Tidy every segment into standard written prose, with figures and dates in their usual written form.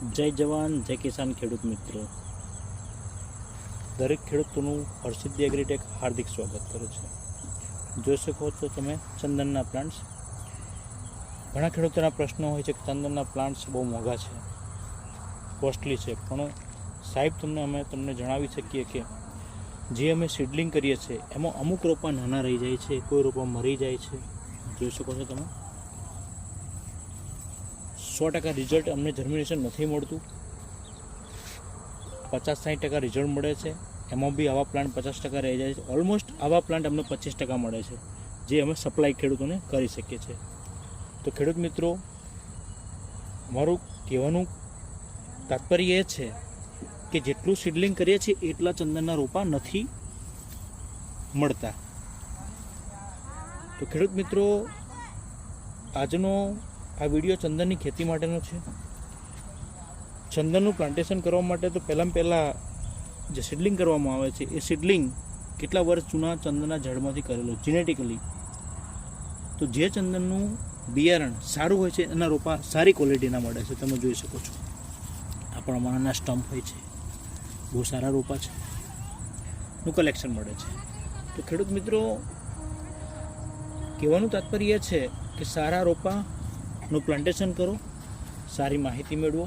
જય જવાન જય કિસાન ખેડૂત મિત્રો, દરેક ખેડૂતોનું હર્ષિદ્ધિ એગ્રીટેક હાર્દિક સ્વાગત કરે છે. જોઈ શકો છો તમે ચંદનના પ્લાન્ટ્સ. ઘણા ખેડૂતોના પ્રશ્નો હોય છે કે ચંદનના પ્લાન્ટ્સ બહુ મોંઘા છે, કોસ્ટલી છે, પણ સાહેબ અમે તમને જણાવી શકીએ કે જે અમે સીડલિંગ કરીએ છીએ એમાં અમુક રોપા નાના રહી જાય છે, કોઈ રોપા મરી જાય છે. જોઈ શકો છો તમે 100% રિઝલ્ટ અમને જર્મિનેશન નથી મળતું, 50-60% રિઝલ્ટ મળે છે. એમાં બી આવા પ્લાન્ટ 50% રહી જાય છે. ઓલમોસ્ટ આવા પ્લાન્ટ અમને 25% મળે છે, જે અમે સપ્લાય ખેડૂતોને કરી શકીએ છીએ. તો ખેડૂત મિત્રો, અમારું કહેવાનું તાત્પર્ય એ છે કે જેટલું સીડલિંગ કરીએ છીએ એટલા ચંદનના રોપા નથી મળતા. તો ખેડૂત મિત્રો, આજનો આ વિડીયો ચંદનની ખેતી માટેનો છે. ચંદનનું પ્લાન્ટેશન કરવા માટે તો પહેલાં જે સીડલિંગ કરવામાં આવે છે એ સીડલિંગ કેટલા વર્ષ જૂના ચંદનના ઝાડમાંથી કરેલું જેનેટિકલી. તો જે ચંદનનું બિયારણ સારું હોય છે એના રોપા સારી ક્વોલિટીના મળે છે. તમે જોઈ શકો છો આ પ્રમાણના સ્ટમ્પ હોય છે, બહુ સારા રોપા છે, નું કલેક્શન મળે છે. તો ખેડૂત મિત્રો, કહેવાનું તાત્પર્ય એ છે કે સારા રોપાનું પ્લાન્ટેશન કરો, સારી માહિતી મેળવો,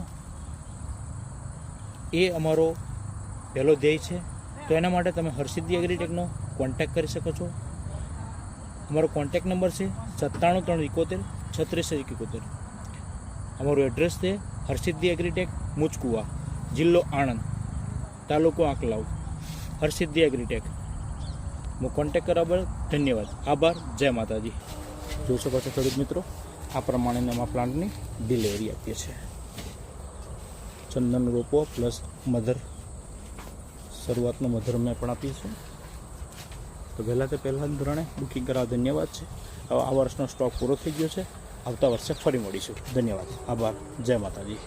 એ અમારો પહેલો ધ્યેય છે. તો એના માટે તમે હર્ષિદ્ધિ એગ્રીટેકનો કોન્ટેક્ટ કરી શકો છો. અમારો કોન્ટેક્ટ નંબર છે 9731733671. અમારું એડ્રેસ છે હર્ષિદ્ધિ એગ્રીટેક, મુચકુવા, જિલ્લો આણંદ, તાલુકો આંકલાવ. હર્ષિદ્ધિ એગ્રીટેક કોન્ટેક્ટ કરવા બદલ ધન્યવાદ, આભાર, જય માતાજી. જોઈ શકો છો ખેડૂત મિત્રો, આ પ્રમાણે અમે પ્લાન્ટની ડિલિવરી આપીએ છીએ. ચંદન રોપો પ્લસ મધર, શરૂઆતનો મધર અમે પણ આપીશું. તો પહેલાં ધોરણે બુકિંગ કરાવવા ધન્યવાદ છે. હવે આ વર્ષનો સ્ટોક પૂરો થઈ ગયો છે, આવતા વર્ષે ફરી મળીશું. ધન્યવાદ, આભાર, જય માતાજી.